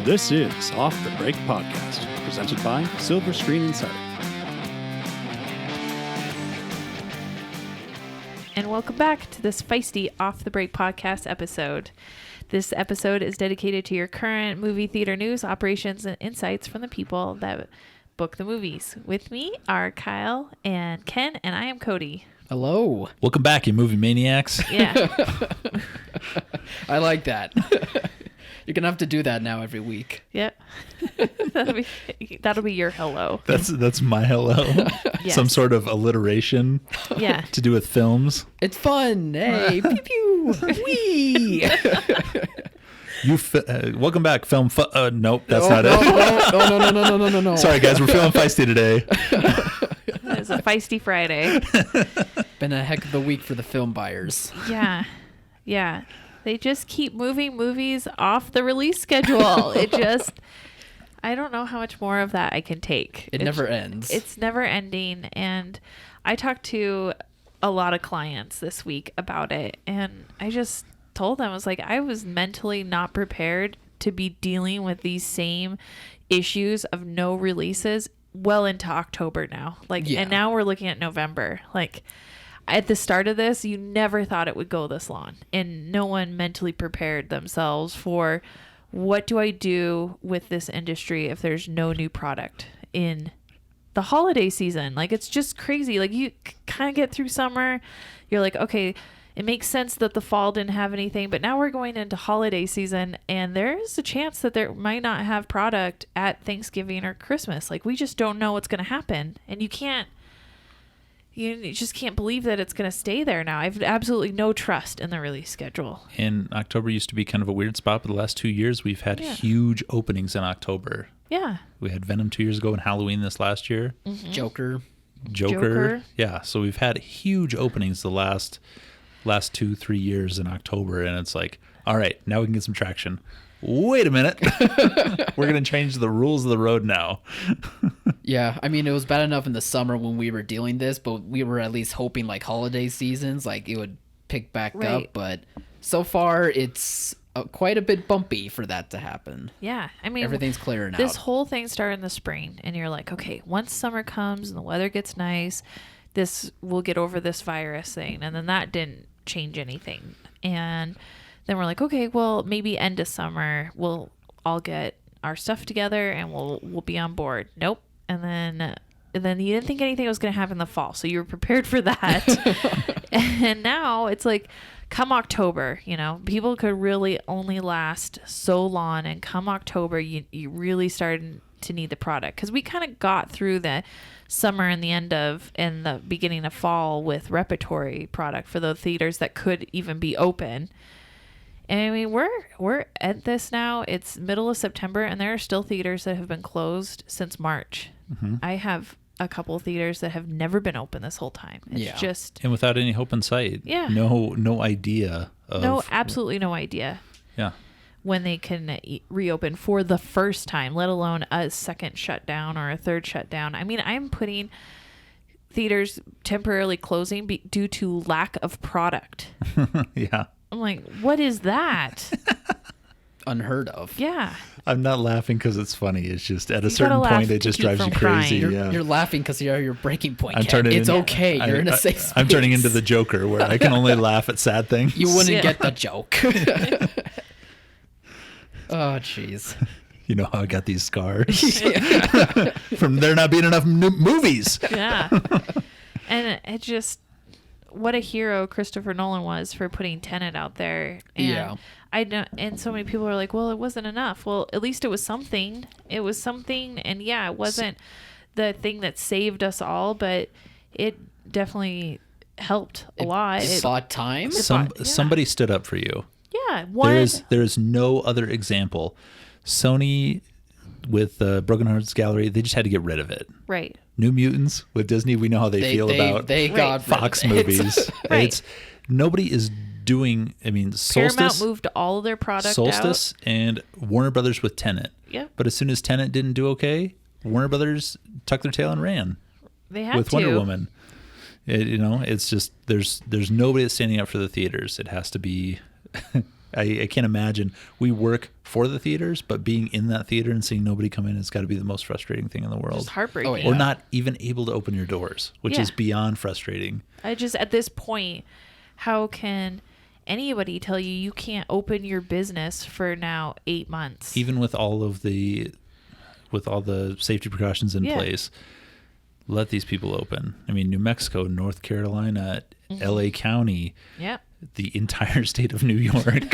This is Off the Break Podcast, presented by Silver Screen Insider. And welcome back to this feisty Off the Break Podcast episode. This episode is dedicated to your current movie theater news, operations, and insights from the people that book the movies. With me are Kyle and Ken, and I am Cody. Hello. Welcome back, you movie maniacs. Yeah. I like that. You're going to have to do that now every week. Yep. That'll be your hello. That's my hello. Yes. Some sort of alliteration. Yeah. To do with films. It's fun. Hey, pew pew. Wee. Welcome back, film. Nope, that's not it. No. Sorry, guys, we're feeling feisty today. It's a feisty Friday. Been a heck of a week for the film buyers. Yeah. They just keep moving movies off the release schedule. I don't know how much more of that I can take. It never ends. It's never ending. And I talked to a lot of clients this week about it. And I just told them, I was mentally not prepared to be dealing with these same issues of no releases well into October now. And now we're looking at November. At the start of this, you never thought it would go this long, and no one mentally prepared themselves for what do I do with this industry if there's no new product in the holiday season. It's just crazy. You kind of get through summer, you're like, okay, it makes sense that the fall didn't have anything, but now we're going into holiday season, and there's a chance that there might not have product at Thanksgiving or Christmas. We just don't know what's going to happen, and you just can't believe that it's going to stay there now. I have absolutely no trust in the release schedule. And October used to be kind of a weird spot, but the last 2 years we've had huge openings in October. Yeah. We had Venom 2 years ago and Halloween this last year. Mm-hmm. Joker. Yeah, so we've had huge openings the last 2-3 years in October, and it's like, all right, now we can get some traction. Wait a minute. We're going to change the rules of the road now. Yeah, I mean, it was bad enough in the summer when we were dealing this, but we were at least hoping holiday seasons, it would pick back up. But so far, it's quite a bit bumpy for that to happen. Yeah, I mean, everything's clearing out. This whole thing started in the spring, and you're like, okay, once summer comes and the weather gets nice, we'll get over this virus thing. And then that didn't change anything. And then we're like, okay, well, maybe end of summer we'll all get our stuff together and we'll be on board. Nope. And then you didn't think anything was going to happen in the fall, so you were prepared for that. And now it's come October, people could really only last so long, and come October you really started to need the product, because we kind of got through the summer and the beginning of fall with repertory product for the theaters that could even be open. And I mean, we're at this now. It's middle of September, and there are still theaters that have been closed since March. Mm-hmm. I have a couple of theaters that have never been open this whole time. It's just, and without any hope in sight. Yeah. No idea. Absolutely no idea. Yeah. When they can reopen for the first time, let alone a second shutdown or a third shutdown. I mean, I'm putting theaters temporarily closing due to lack of product. Yeah. I'm like, what is that? Unheard of. Yeah. I'm not laughing because it's funny. It's just at a certain point, it just drives you crazy. You're laughing because you're your breaking point. It's okay. You're in a safe space. I'm turning into the Joker, where I can only laugh at sad things. You wouldn't get the joke. Oh, jeez. You know how I got these scars? From there not being enough movies. Yeah. And it just, what a hero Christopher Nolan was for putting Tenet out there. And I know, and so many people are like, well, it wasn't enough. Well, at least it was something. It was something, and it wasn't the thing that saved us all, but it definitely helped a lot. It bought time. Somebody stood up for you. Yeah. There is no other example. Sony with Broken Hearts Gallery, they just had to get rid of it. Right. New Mutants with Disney, we know how they feel about got Fox movies. Right. Nobody is doing, Paramount moved all of their product Solstice out. And Warner Brothers with Tenet. Yep. But as soon as Tenet didn't do okay, Warner Brothers tucked their tail and ran. They had with Wonder Woman. It's just there's nobody that's standing up for the theaters. It has to be I can't imagine. We work for the theaters, but being in that theater and seeing nobody come in has got to be the most frustrating thing in the world. Just heartbreaking. Oh, yeah. Or not even able to open your doors, which is beyond frustrating. I just, at this point, how can anybody tell you can't open your business for now 8 months? Even with all the safety precautions in place, let these people open. I mean, New Mexico, North Carolina, LA County, the entire state of New York.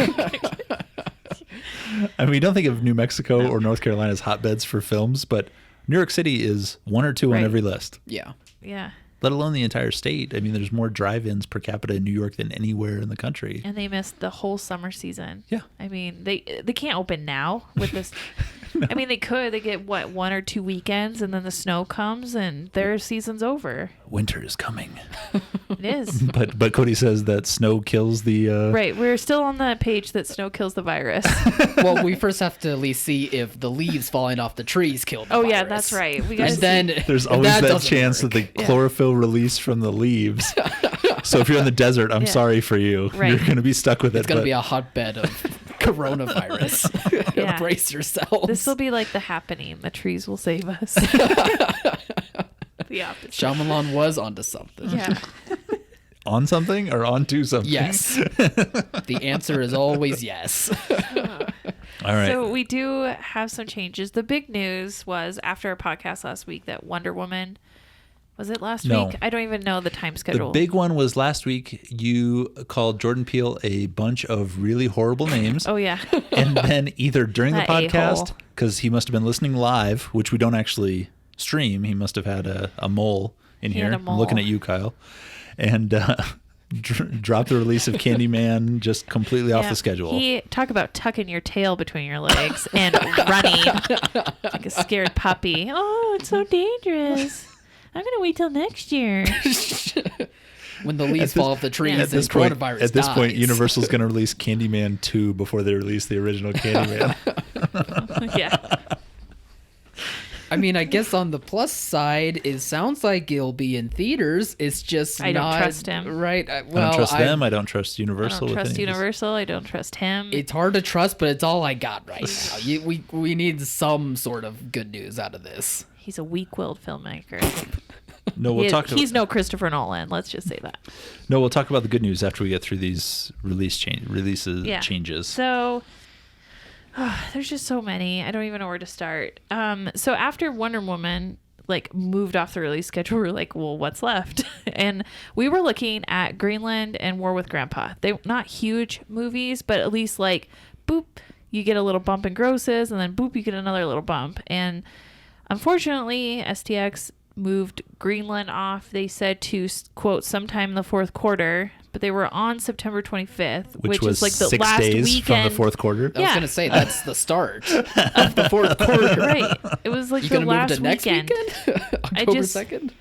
I mean, don't think of New Mexico or North Carolina as hotbeds for films, but New York City is 1 or 2 on every list. Yeah. Yeah. Let alone the entire state. I mean, there's more drive-ins per capita in New York than anywhere in the country. And they missed the whole summer season. Yeah. I mean, they can't open now with this. No. I mean, they could. They get, 1 or 2 weekends, and then the snow comes, and their season's over. Winter is coming. It is. But Cody says that snow kills the... Right. We're still on that page that snow kills the virus. Well, we first have to at least see if the leaves falling off the trees kill the virus. Yeah, that's right. We gotta and then there's always that chance work. that the chlorophyll release from the leaves. So if you're in the desert, I'm sorry for you. Right. You're going to be stuck with it. It's going to be a hotbed of coronavirus. Brace yourselves. This will be like The Happening. The trees will save us. The opposite. Shyamalan was onto something. Yeah. On something or onto something? Yes. The answer is always yes. All right. So we do have some changes. The big news was after our podcast last week that Wonder Woman, was it last week? I don't even know the time schedule. The big one was last week. You called Jordan Peele a bunch of really horrible names. Oh, yeah. And then either during the That podcast, a-hole. because he must have been listening live, which we don't actually stream. He must have had a mole in He here. had a mole. I'm looking at you, Kyle. And dropped the release of Candyman just completely off the schedule. He talk about tucking your tail between your legs and running like a scared puppy. Oh, it's so dangerous. I'm going to wait till next year. When the leaves fall off the trees, At this coronavirus point, at this point, dies. Universal's going to release Candyman 2 before they release the original Candyman. Yeah. I mean, I guess on the plus side, it sounds like it'll be in theaters. It's just I don't not trust him. right. I don't trust them. I don't trust Universal. I don't trust with any of this. Universal. I don't trust him. It's hard to trust, but it's all I got right now. We need some sort of good news out of this. He's a weak-willed filmmaker. No, we'll talk. He's no Christopher Nolan. Let's just say that. No, we'll talk about the good news after we get through these changes. So there's just so many. I don't even know where to start. So after Wonder Woman moved off the release schedule, we're like, well, what's left? And we were looking at Greenland and War with Grandpa. They not huge movies, but at least boop, you get a little bump in grosses, and then boop, you get another little bump. And unfortunately, STX moved Greenland off. They said to quote sometime in the fourth quarter, but they were on September 25th, which was is the 6 last days weekend from the fourth quarter. I was going to say that's the start of the fourth quarter. Right. It was You the gonna move last to next weekend. October 2nd?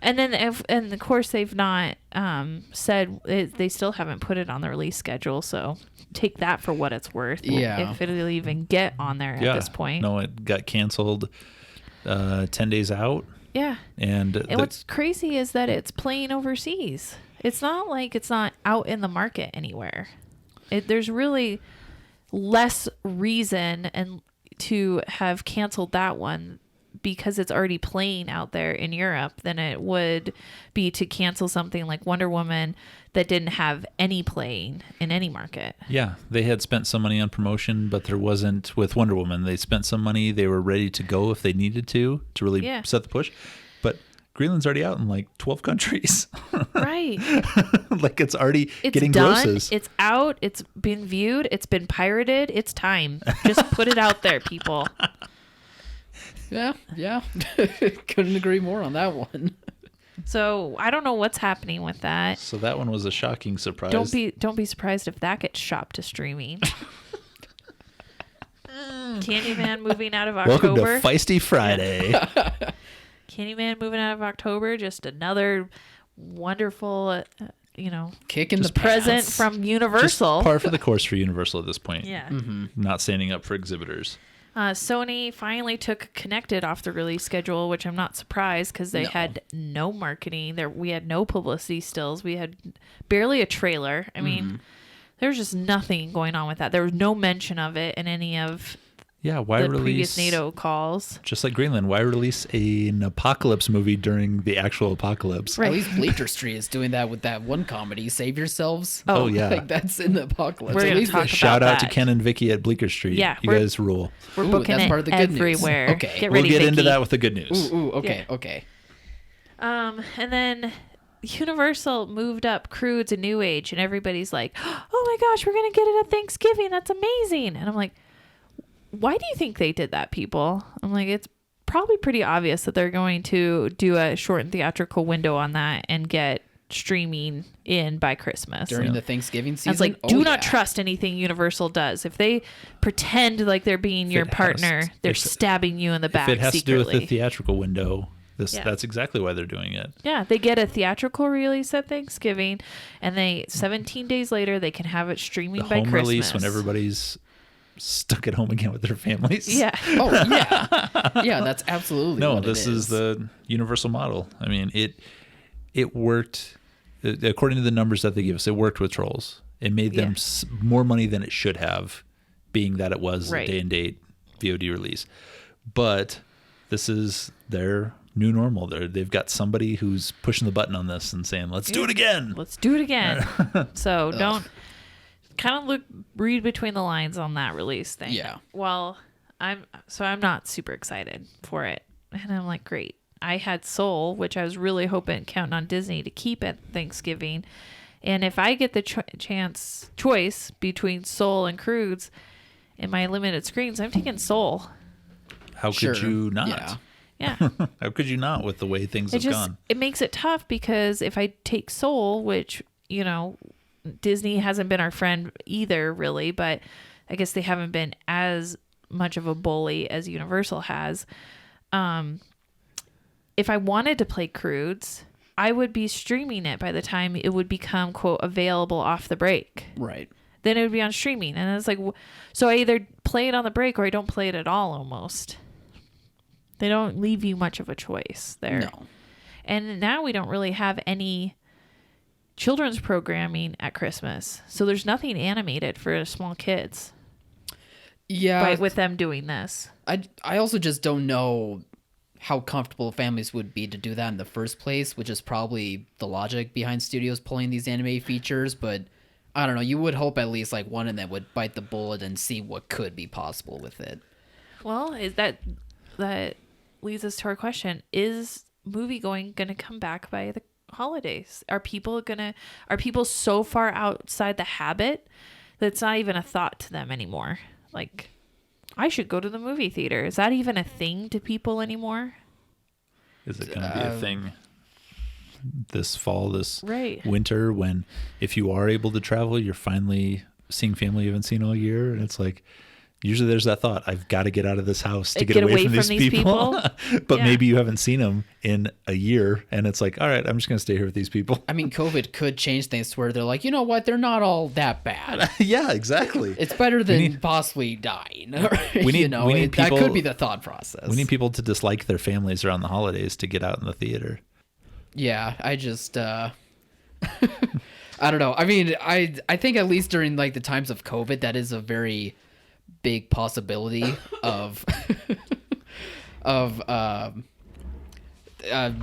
And then, and of course, they've not said they still haven't put it on the release schedule. So take that for what it's worth. Yeah. If it'll even get on there at this point. No, it got canceled 10 days out. Yeah. And what's crazy is that it's playing overseas. It's not like it's not out in the market anywhere. There's really less reason to have canceled that one because it's already playing out there in Europe than it would be to cancel something like Wonder Woman that didn't have any playing in any market. Yeah, they had spent some money on promotion, but there wasn't with Wonder Woman. They spent some money. They were ready to go if they needed to really set the push. But Greenland's already out in 12 countries. Right. It's already It's getting done. grosses. It's out. It's been viewed. It's been pirated. It's time. Just put it out there, people. Yeah. Couldn't agree more on that one. So I don't know what's happening with that. So that one was a shocking surprise. Don't be surprised if that gets shopped to streaming. Candyman moving out of October. Welcome to Feisty Friday. Candyman moving out of October. Just another wonderful, Kick in the present pants. from Universal. Par for the course for Universal at this point. Yeah. Not standing up for exhibitors. Sony finally took Connected off the release schedule, which I'm not surprised because they had no marketing. We had no publicity stills. We had barely a trailer. I mean, There's just nothing going on with that. There was no mention of it in any of why the release previous NATO calls. just like Greenland? Why release an apocalypse movie during the actual apocalypse? Right. At least Bleecker Street is doing that with that one comedy, Save Yourselves. Oh, yeah. Like that's in the apocalypse. We're At gonna least talk it- Shout about out to that. Ken and Vicky at Bleecker Street. Yeah, you we're- guys rule. We're Ooh, booking that's it part of the good news. everywhere. Okay. Get We'll ready, get into Vicky. that with the good news. Ooh, okay, Yeah. okay. And then Universal moved up Croods and New Age, and everybody's like, "Oh my gosh, we're gonna get it at Thanksgiving. That's amazing!" And I'm like, "Why do you think they did that, people?" I'm like, "It's probably pretty obvious that they're going to do a shortened theatrical window on that and get streaming in by Christmas." During the Thanksgiving season. I was like, Oh, do not yeah. trust anything Universal does. If they pretend like they're being your it has- partner, they're if- stabbing you in the back If it has secretly. to do with the theatrical window, Yeah. that's exactly why they're doing it. Yeah, they get a theatrical release at Thanksgiving, and 17 days later they can have it streaming The by home Christmas. release when everybody's stuck at home again with their families. Yeah, Oh yeah, yeah. That's absolutely No, what this it is the universal model. I mean, it worked according to the numbers that they give us. It worked with Trolls. It made them more money than it should have, being that it was Right. a day and date VOD release. But this is their new normal. They've got somebody who's pushing the button on this and saying, "Let's do it again." let's do it again. So don't kind of read between the lines on that release thing. Yeah. Well, I'm not super excited for it, and I'm like, great. I had Soul, which I was really hoping, counting on Disney to keep at Thanksgiving. And if I get the choice between Soul and Croods in my limited screens, I'm taking Soul. How could Sure. you not? Yeah. Yeah. How could you not with the way things it have gone? It makes it tough because if I take Soul, which, Disney hasn't been our friend either, really, but I guess they haven't been as much of a bully as Universal has. If I wanted to play Croods, I would be streaming it by the time it would become, quote, available off the break. Right. Then it would be on streaming. And it's like, so I either play it on the break or I don't play it at all almost. They don't leave you much of a choice there. No. And now we don't really have any children's programming at Christmas. So there's nothing animated for small kids Yeah. with them doing this. I also just don't know how comfortable families would be to do that in the first place, which is probably the logic behind studios pulling these anime features. But I don't know. You would hope at least like one of them would bite the bullet and see what could be possible with it. Well, is that leads us to our question: is movie going to come back by the holidays? Are people so far outside the habit that it's not even a thought to them anymore? Like, I should go to the movie theater. Is that even a thing to people anymore? Is it going to be a thing this fall, this Right. winter, when if you are able to travel, you're finally seeing family you haven't seen all year? And it's like, usually there's that thought, I've got to get out of this house to get away from these people. But Yeah. maybe you haven't seen them in a year. And it's like, all right, I'm just going to stay here with these people. I mean, COVID could change things to where they're like, you know what? They're not all that bad. Yeah, exactly. It's better than possibly dying. We need that people- could be the thought process. We need people to dislike their families around the holidays to get out in the theater. Yeah, I just I don't know. I mean, I think at least during like the times of COVID, that is a very big possibility of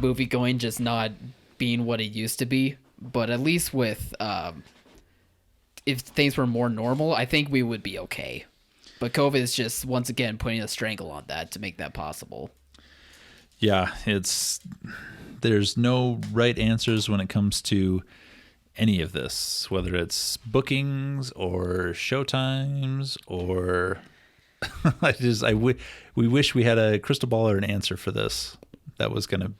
movie going just not being what it used to be. But at least with if things were more normal, I think we would be okay. But COVID is just once again putting a strangle on that to make that possible. Yeah, there's no right answers when it comes to any of this, whether it's bookings or showtimes or we wish we had a crystal ball or an answer for this that was going to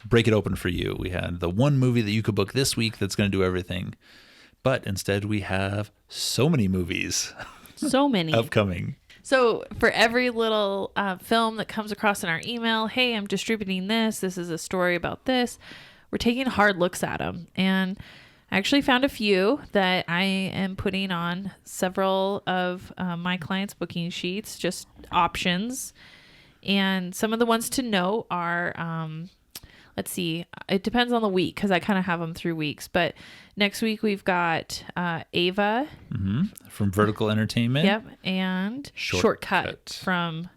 break it open for you. We had the one movie that you could book this week that's going to do everything, but instead we have so many movies So many. upcoming. So for every little film that comes across in our email, hey, I'm distributing this. This is a story about this. We're taking hard looks at them. And I actually found a few that I am putting on several of my clients' booking sheets, just options. And some of the ones to note are let's see. It depends on the week because I kind of have them through weeks. But next week we've got Ava. From Vertical Entertainment. Yep. And Shortcut from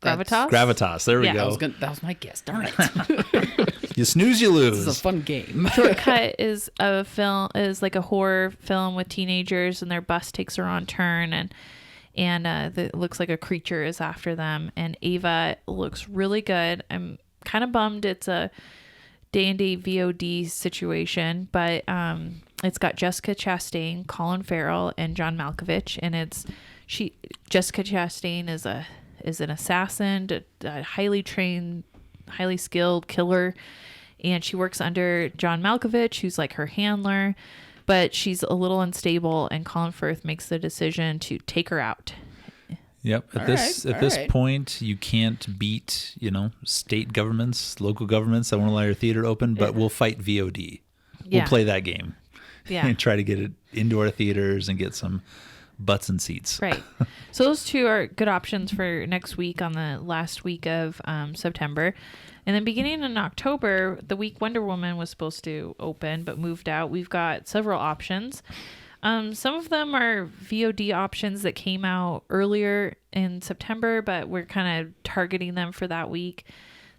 Gravitas. Gravitas. There we go. That was my guess. Darn it. You snooze, you lose. This is a fun game. Shortcut is like a horror film with teenagers, and their bus takes a wrong turn, and it looks like a creature is after them. And Ava looks really good. I'm kind of bummed it's a day-and-date VOD situation, but it's got Jessica Chastain, Colin Farrell, and John Malkovich, and Jessica Chastain is an assassin, a highly trained, highly skilled killer, and she works under John Malkovich, who's like her handler, but she's a little unstable, and Colin Firth makes the decision to take her out. Yep. At this point, you can't beat, state governments, local governments that won't allow your theater open, but we'll fight VOD. We'll play that game. Yeah. And try to get it into our theaters and get some butts and seats. Right. So those two are good options for next week on the last week of September. And then beginning in October, the week Wonder Woman was supposed to open but moved out. We've got several options. Some of them are VOD options that came out earlier in September, but we're kind of targeting them for that week.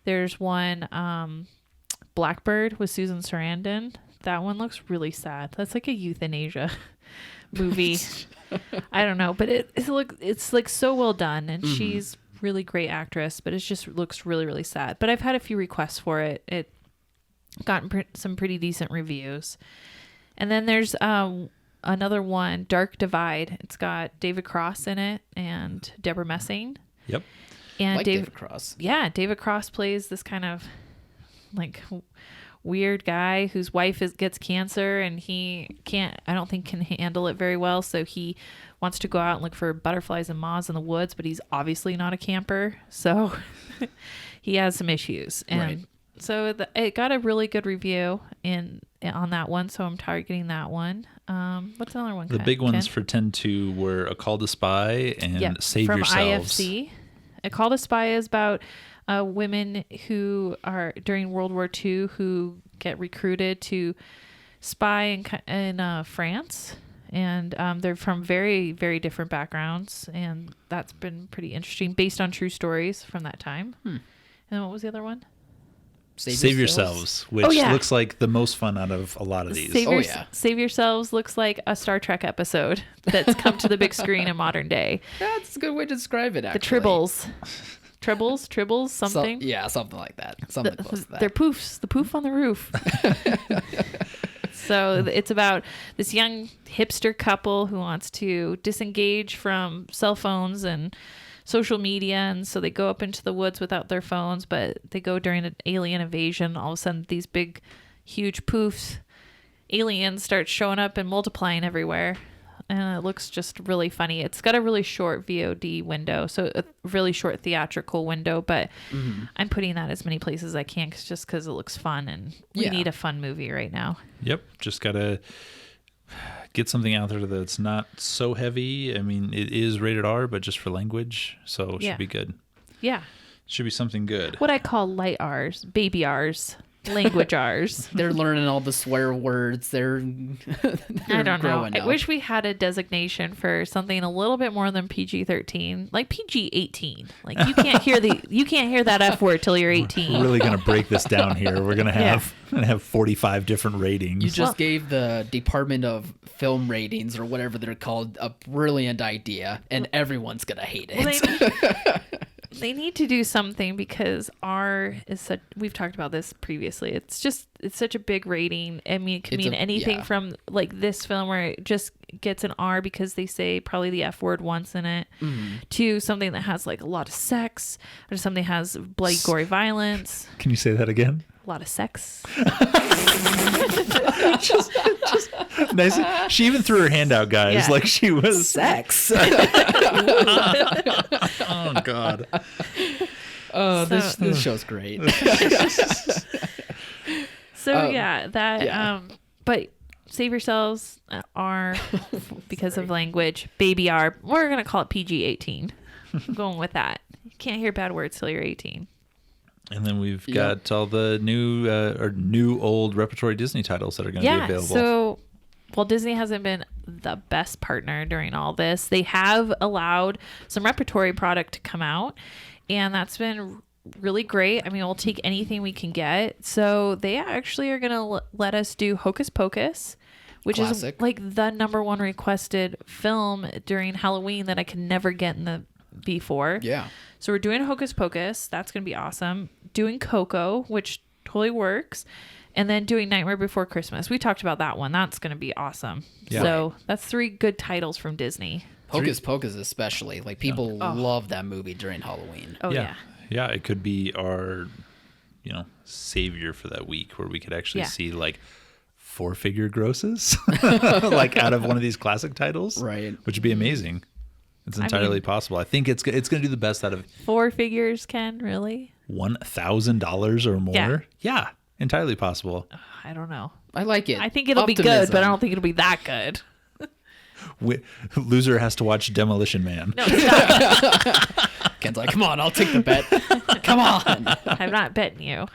There's one, Blackbird with Susan Sarandon. That one looks really sad. That's like a euthanasia movie. I don't know, but it's like so well done, and she's really great actress, but it just looks really, really sad. But I've had a few requests for it. It gotten some pretty decent reviews. And then there's another one, Dark Divide. It's got David Cross in it and Deborah Messing. Yep. And like David Cross. Yeah, David Cross plays this kind of like weird guy whose wife gets cancer, and he I don't think can handle it very well, so he wants to go out and look for butterflies and moths in the woods, but he's obviously not a camper, so he has some issues. And so it got a really good review on that one, so I'm targeting that one. What's another one? The big ones for 10-2 were A Call to Spy and Save from Yourselves. IFC. A Call to Spy is about women who are during World War II who get recruited to spy in France, and they're from very, very different backgrounds, and that's been pretty interesting, based on true stories from that time. And what was the other one? Save Yourselves, which looks like the most fun out of a lot of these. Save Yourselves looks like a Star Trek episode that's come to the big screen in modern day. That's a good way to describe it, actually. The Tribbles, something. Something like that. Something close to that. They're poofs. The poof on the roof. So it's about this young hipster couple who wants to disengage from cell phones and social media, and so they go up into the woods without their phones, but they go during an alien invasion. All of a sudden, these big, huge poofs, aliens start showing up and multiplying everywhere. And it looks just really funny. It's got a really short VOD window, so a really short theatrical window, but I'm putting that as many places as I can just because it looks fun, and we need a fun movie right now. Yep. Just got to get something out there that's not so heavy. I mean, it is rated R, but just for language, so it should be good. Yeah. Should be something good. What I call light R's, baby R's. Language R's. They're learning all the swear words. They're I don't know. up. I wish we had a designation for something a little bit more than PG-13, like PG-18. Like you can't hear that F word till you're 18. We're really gonna break this down here. We're gonna have 45 different ratings. You just gave the Department of Film Ratings, or whatever they're called, a brilliant idea, and everyone's gonna hate it. They need to do something, because R is such, we've talked about this previously. It's such a big rating. I mean, it could mean anything from like this film where it just gets an R because they say probably the F word once in it, to something that has like a lot of sex, or something that has bloody, gory violence. Can you say that again? A lot of sex. just nice. She even threw her hand out, guys, like she was sex. Oh God. Oh, this show's great. But Save Yourselves are, because of language, baby R. We're gonna call it PG-18. I'm going with that. You can't hear bad words till you're 18. And then we've got all the new old repertory Disney titles that are going to be available. So, well, Disney hasn't been the best partner during all this. They have allowed some repertory product to come out, and that's been really great. I mean, we'll take anything we can get. So they actually are going to let us do Hocus Pocus, which Classic. is like the #1 requested film during Halloween that I could never get in the before. Yeah. So we're doing Hocus Pocus. That's going to be awesome. Doing Coco, which totally works. And then doing Nightmare Before Christmas. We talked about that one. That's going to be awesome. Yeah. So that's 3 good titles from Disney. Hocus Pocus especially. Like, people love that movie during Halloween. Oh, yeah. Yeah, it could be our, savior for that week where we could actually see like 4-figure grosses like out of one of these classic titles. Right. Which would be amazing. It's entirely possible. I think it's going to do the best out of 4 figures, Ken, really? $1,000 or more. Yeah, entirely possible. I don't know. I like it. I think it'll be good, but I don't think it'll be that good. Loser has to watch Demolition Man. No, stop. Ken's like, come on, I'll take the bet. Come on. I'm not betting you.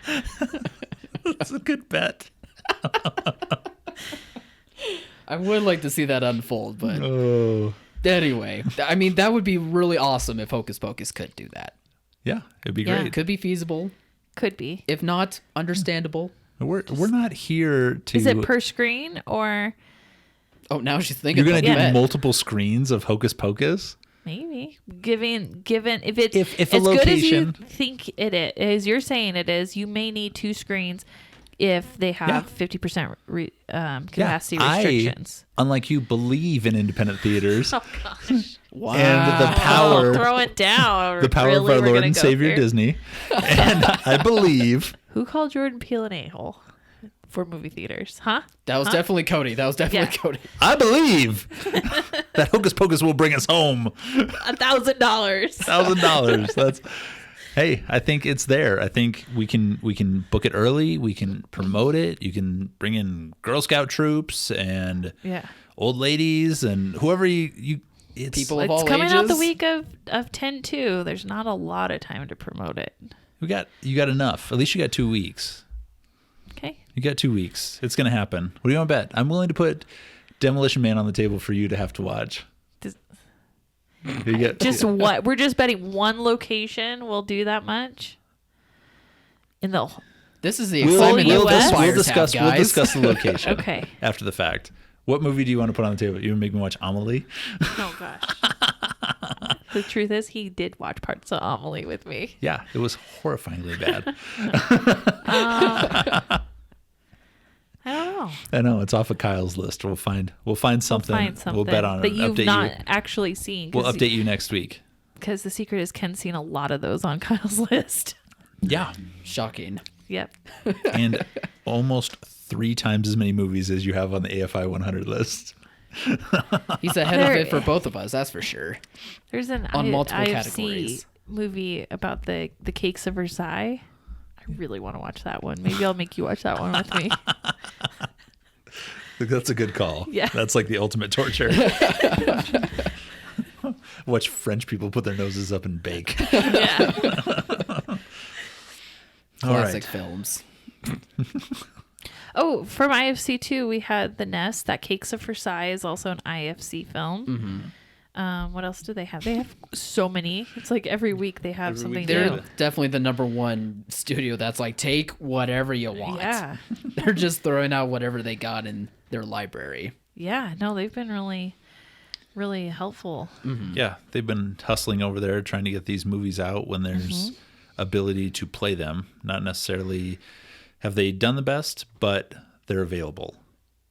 That's a good bet. I would like to see that unfold, but Oh. anyway, I mean, that would be really awesome if Hocus Pocus could do that. Yeah, it'd be Yeah. great. It could be feasible. Could be. If not, understandable. We're not here to. Is it per screen or Oh, now she's thinking You're going about to do the bet. multiple screens of Hocus Pocus? maybe given if it's If a as good as you location- think it is, you're saying it is, you may need 2 screens if they have 50% capacity restrictions. Unlike you, believe in independent theaters Oh gosh. Wow. and the power, Throw it down. the power Really? of our We're Lord gonna and go Savior here? Disney. And I believe Who called Jordan Peele an a-hole for movie theaters? Huh? That was definitely Cody. That was definitely Yeah. Cody. I believe that Hocus Pocus will bring us home $1,000. $1,000. That's hey, I think it's there. I think we can book it early. We can promote it. You can bring in Girl Scout troops and Yeah. old ladies and whoever you it's People of all It's coming out the ages. week of 10/2. There's not a lot of time to promote it. you got enough. At least you got 2 weeks. Okay. You got 2 weeks. It's gonna happen. What do you want to bet? I'm willing to put Demolition Man on the table for you to have to watch. Does- You get- Just what? We're just betting one location will do that much? In the This is the We'll- excitement we'll that dis- the we'll Spires discuss. have, We'll guys. discuss the location. Okay. After the fact. What movie do you want to put on the table? You want to make me watch Amelie? Oh gosh. The truth is, he did watch parts of Amelie with me. Yeah, it was horrifyingly bad. I don't know. I know it's off of Kyle's list. We'll find something. Find something We'll bet on it. that you've update not you. actually seen. We'll update you next week. Because the secret is Ken's seen a lot of those on Kyle's list. Yeah, Shocking. Yep. and almost 3 times as many movies as you have on the AFI 100 list. He's ahead of There- it for both of us, that's for sure. There's an On multiple IFC categories. movie about the cakes of Versailles. I really want to watch that one. Maybe I'll make you watch that one with me. That's a good call. Yeah. That's like the ultimate torture. Watch French people put their noses up and bake. Yeah. All right. Classic films. Oh, from IFC too, we had The Nest. That Cakes of Versailles is also an IFC film. What else do they have? They have so many. It's like every week they have something They're new. definitely the #1 studio that's like, take whatever you want. Yeah. They're just throwing out whatever they got in their library. Yeah. No, they've been really, really helpful. Yeah, they've been hustling over there trying to get these movies out when there's ability to play them. Not necessarily have they done the best, but they're available,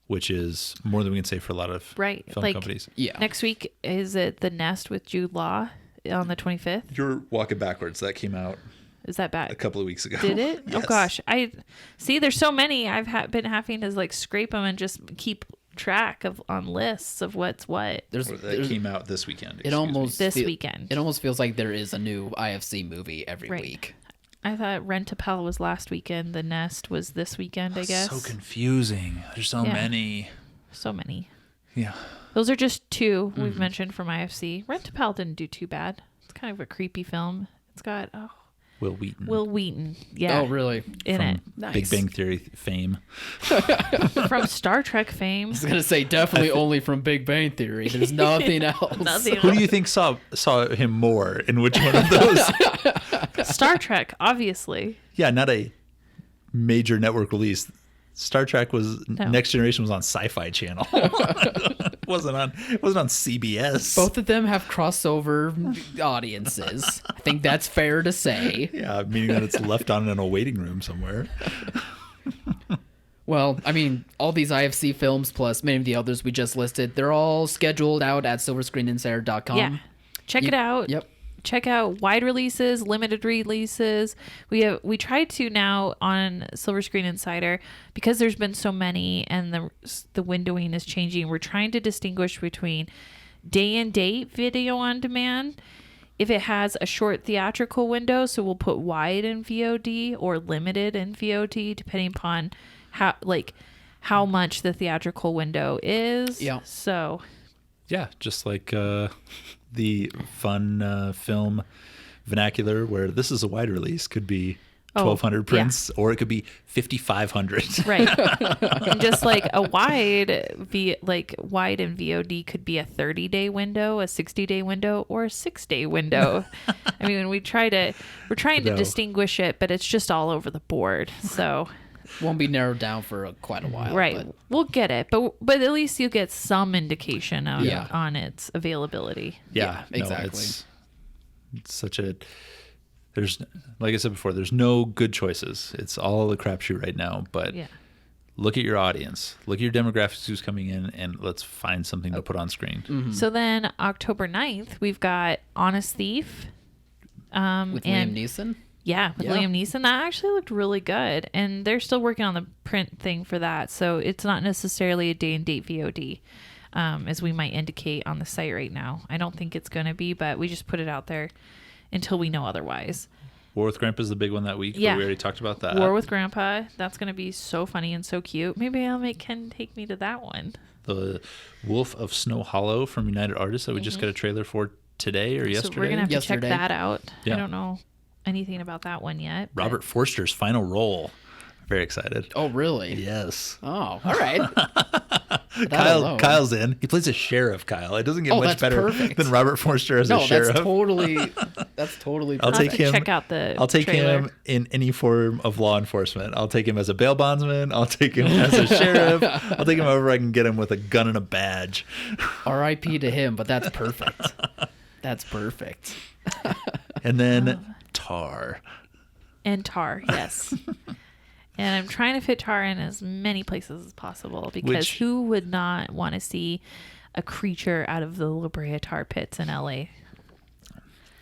which is more than we can say for a lot of Right. film Like companies. Yeah. next week, is it The Nest with Jude Law on the 25th? You're walking backwards. That came out Is that a back? couple of weeks ago. Did it? Yes. Oh gosh, I see. There's so many. I've been having to like scrape them and just keep track of on lists of what's what There's, That came out this weekend. it almost this feel- weekend. It almost feels like there is a new IFC movie every Right. week. I thought Rent-A-Pal was last weekend. The Nest was this weekend, I guess. So confusing. There's so Yeah. many. So many. Yeah. Those are just 2 we've mentioned from IFC. Rent-A-Pal didn't do too bad. It's kind of a creepy film. It's got Will Wheaton. Will Wheaton. Yeah. Oh, really? In from it. Nice. Big Bang Theory fame. From Star Trek fame. I was gonna say definitely only from Big Bang Theory. There's nothing else. Nothing Who do you think saw him more in which one of those? Star Trek, obviously. Yeah, not a major network release. Star Trek was Next Generation was on Sci-Fi Channel. It wasn't on CBS. Both of them have crossover audiences. I think that's fair to say. Yeah, meaning that it's left on in a waiting room somewhere. Well, I mean, all these IFC films plus many of the others we just listed, they're all scheduled out at silverscreeninsider.com. Yeah. Check it out. Yep. Check out wide releases, limited releases. We try to now on Silver Screen Insider, because there's been so many and the windowing is changing. We're trying to distinguish between day and date video on demand. If it has a short theatrical window, so we'll put wide in VOD or limited in VOD, depending upon how much the theatrical window is. Yeah. So Yeah, just like the fun film vernacular where this is a wide release could be 1,200 prints or it could be 5,500. right. And just like a wide in VOD could be a 30-day window, a 60-day window, or a 6-day window. I mean, we're trying to distinguish it, but it's just all over the board. So Won't be narrowed down for quite a while. right, But we'll get it, but at least you get some indication of Yeah. on its availability. Yeah, Yeah, exactly. It's such a there's like I said before, there's no good choices. It's all a crapshoot right now. But Yeah. look at your audience, look at your demographics who's coming in, and let's find something to put on screen. Mm-hmm. So then October 9th, we've got Honest Thief. with Liam Neeson. Yeah, with Yeah. Liam Neeson. That actually looked really good. And they're still working on the print thing for that. So it's not necessarily a day and date VOD, as we might indicate on the site right now. I don't think it's going to be, but we just put it out there until we know otherwise. War with Grandpa's the big one that week. Yeah. But we already talked about that. War with Grandpa. That's going to be so funny and so cute. Maybe I'll make Ken take me to that one. The Wolf of Snow Hollow from United Artists that we just got a trailer for today or yesterday. So we're going to have to check Yesterday. that out. Yeah. I don't know anything about that one yet. but- Robert Forster's final role. Very excited. Oh, really? Yes. Oh, all right. That alone. Kyle's in. He plays a sheriff, Kyle. It doesn't get Oh, much that's better perfect. than Robert Forster as a No, sheriff. that's totally I'll take him. Check out the I'll take trailer. him in any form of law enforcement. I'll take him as a bail bondsman. I'll take him as a sheriff. I'll take him wherever I can get him with a gun and a badge. R.I.P. to him, but that's perfect. That's perfect. And then Tar. And Tar, yes. And I'm trying to fit Tar in as many places as possible because Which- who would not want to see a creature out of the La Brea tar pits in LA?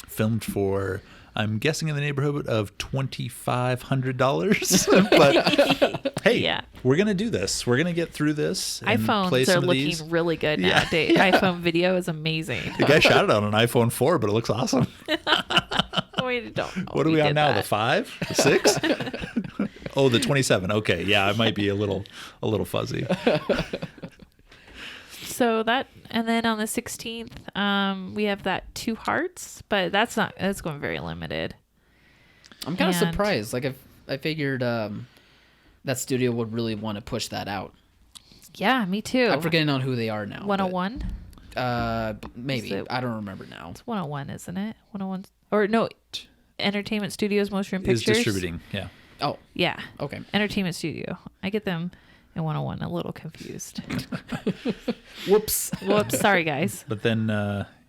Filmed for, I'm guessing, in the neighborhood of $2,500. But hey, Yeah. we're gonna do this. We're gonna get through this. And play iPhones some are of looking these. really good Yeah. nowadays. iPhone video is amazing. The guy shot it on an iPhone 4, but it looks awesome. We don't know What are if we he on did now? that. The 5? The 6? Oh, the 27. Okay, yeah, it might be a little fuzzy. So that, and then on the 16th, we have that Two Hearts, but that's going very limited. I'm kind of And- surprised. Like, I figured that studio would really want to push that out. Yeah, me too. I'm forgetting on who they are now. 101? Maybe. Is it- I don't remember now. It's 101, isn't it? 101, or no, Entertainment Studios Motion Is Pictures. distributing, yeah. Oh, Yeah. okay. Entertainment Studio. I get them in 101 a little confused. Whoops. Whoops. Sorry, guys. But then,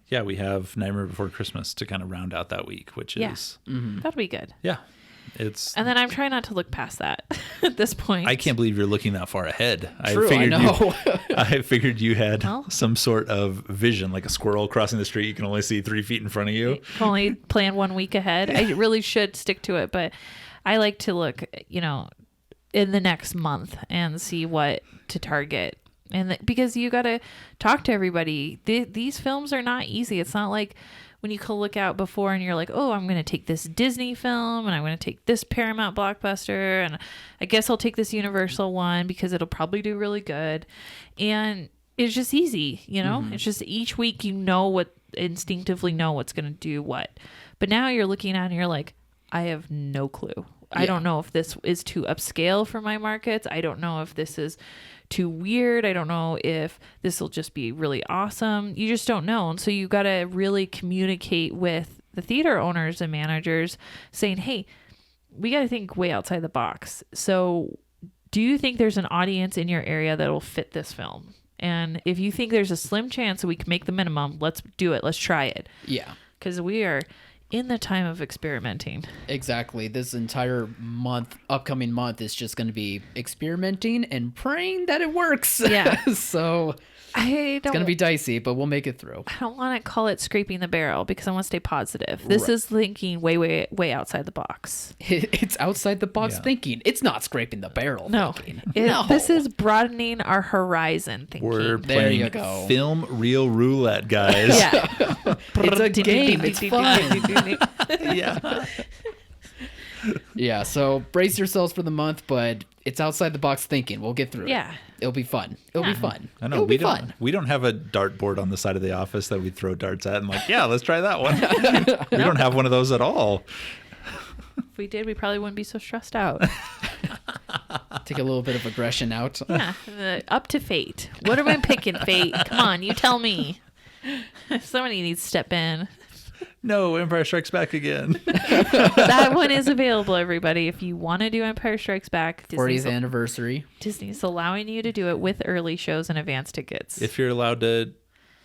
yeah, we have Nightmare Before Christmas to kind of round out that week, which Yeah. is, That'll be good. yeah, it's. And then I'm trying not to look past that at this point. I can't believe you're looking that far ahead. True, I know. I figured you had Well. some sort of vision, like a squirrel crossing the street. You can only see 3 feet in front of you. Can only plan 1 week ahead. I really should stick to it, but I like to look, in the next month and see what to target. And because you got to talk to everybody. These films are not easy. It's not like when you can look out before and you're like, oh, I'm going to take this Disney film and I'm going to take this Paramount blockbuster and I guess I'll take this Universal one because it'll probably do really good. And it's just easy, It's just each week instinctively know what's going to do what. But now you're looking at it and you're like, I have no clue. I don't know if this is too upscale for my markets. I don't know if this is too weird. I don't know if this will just be really awesome. You just don't know. And so you got to really communicate with the theater owners and managers saying, hey, we got to think way outside the box. So do you think there's an audience in your area that will fit this film? And if you think there's a slim chance that we can make the minimum, let's do it. Let's try it. Yeah. Because we are in the time of experimenting. Exactly. This entire upcoming month is just going to be experimenting and praying that it works. Yeah. So it's going to be dicey, but we'll make it through. I don't want to call it scraping the barrel because I want to stay positive. This is thinking way, way, way outside the box. It's outside the box thinking. It's not scraping the barrel thinking. This is broadening our horizon thinking. We're There you playing go. film reel roulette, guys. Yeah. It's a game. It's fun. Yeah. Yeah, so brace yourselves for the month, but it's outside the box thinking. We'll get through it. Yeah. It'll be fun. It'll be fun. I know It'll be fun. we don't have a dartboard on the side of the office that we throw darts at and like, yeah, let's try that one. We don't have one of those at all. If we did, we probably wouldn't be so stressed out. Take a little bit of aggression out. Yeah. Up to fate. What am I picking, fate? Come on, you tell me. Somebody needs to step in. No, Empire Strikes Back again. That one is available, everybody. If you want to do Empire Strikes Back, 40th anniversary. Disney's allowing you to do it with early shows and advance tickets. If you're allowed to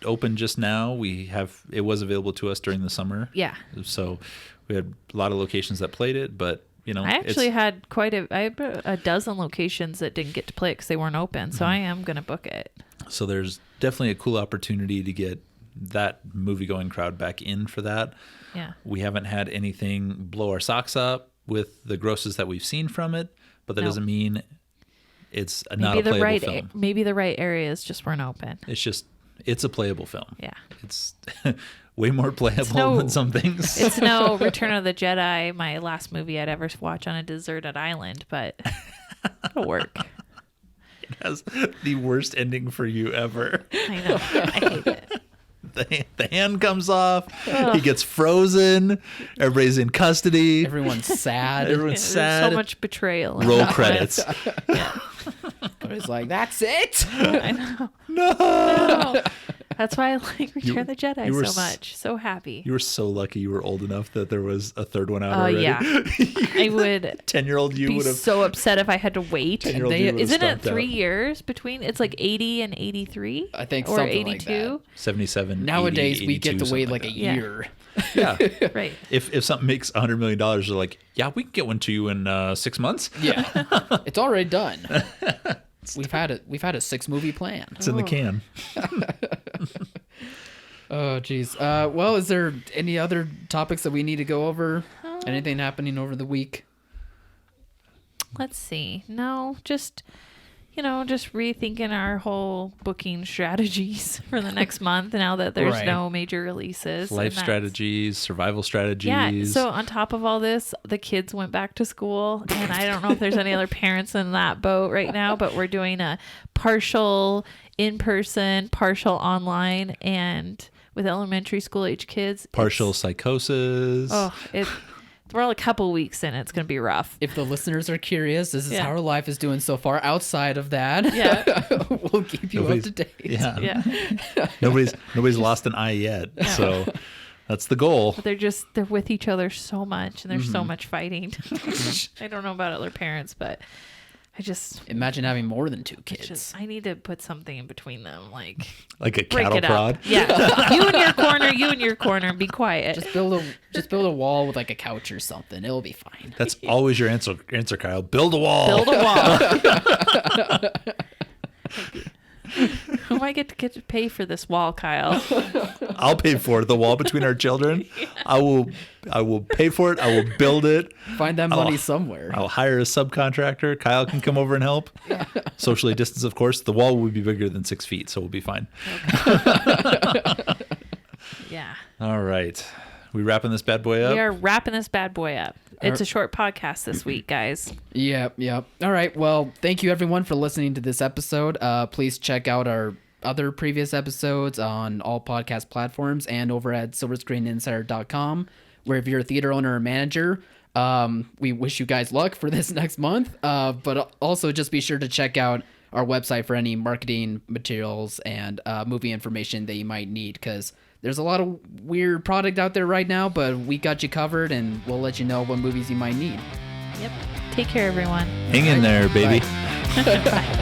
open just now, it was available to us during the summer. Yeah. So we had a lot of locations that played it, but I actually had I had a dozen locations that didn't get to play it because they weren't open. So I am going to book it. So there's definitely a cool opportunity to get that movie-going crowd back in for that. Yeah. We haven't had anything blow our socks up with the grosses that we've seen from it, but that doesn't mean it's not a playable film. Maybe the right areas just weren't open. It's a playable film. Yeah. It's way more playable than some things. It's no Return of the Jedi, my last movie I'd ever watch on a deserted island, but it'll work. It has the worst ending for you ever. I know. I hate it. The hand comes off. He gets frozen. Everybody's in custody. Everyone's sad. Everyone's sad. There's so much betrayal. Roll credits. Yeah. It's like, that's it. I know. No. That's why I like Return of the Jedi you were so much. So happy. You were so lucky you were old enough that there was a third one out already. Yeah. I would 10-year-old you be would have so upset if I had to wait. 10-year-old you would have Isn't it stomped 3 out. years between? It's like 80 and 83? I think or something 82? like that. 77. Nowadays, 80, we get 82, to wait something like a that. year. Yeah. Right. If something makes $100 million, they're like, yeah, we can get one to you in 6 months. Yeah. It's already done. We've had a 6-movie plan. It's in the can. Oh, geez. Well, is there any other topics that we need to go over? Anything happening over the week? Let's see. No, just rethinking our whole booking strategies for the next month now that there's Right. no major releases. Life and that's- strategies, survival strategies. Yeah. So on top of all this, the kids went back to school, and I don't know if there's any other parents in that boat right now, but we're doing a partial in-person, partial online, and with elementary school age kids. Partial psychosis. We're all a couple weeks in. It's going to be rough. If the listeners are curious, this is Yeah. how our life is doing so far. Outside of that, Yeah. we'll keep you up to date. Yeah. Yeah. Nobody's lost an eye yet. So that's the goal. But they're with each other so much, and there's so much fighting. I don't know about other parents, but I just Imagine having more than 2 kids. I need to put something in between them, like Like a break cattle it prod. up. Yeah, you in your corner, be quiet. Just build a wall with like a couch or something. It'll be fine. That's always your answer, Kyle. Build a wall. Build a wall. Who do I get to pay for this wall, Kyle? I'll pay for it. The wall between our children. I will pay for it. I will build it. Find that money somewhere. I'll hire a subcontractor. Kyle can come over and help. Socially distanced, of course. The wall will be bigger than 6 feet, so we'll be fine. Yeah. All right. We wrapping this bad boy up? We are wrapping this bad boy up. It's a short podcast this week, guys. Yep. All right. Well, thank you everyone for listening to this episode. Please check out our other previous episodes on all podcast platforms and over at silverscreeninsider.com, where if you're a theater owner or manager, We wish you guys luck for this next month. But also just be sure to check out our website for any marketing materials and movie information that you might need, because there's a lot of weird product out there right now, but we got you covered, and we'll let you know what movies you might need. Yep. Take care, everyone. Hang in there, baby. Bye.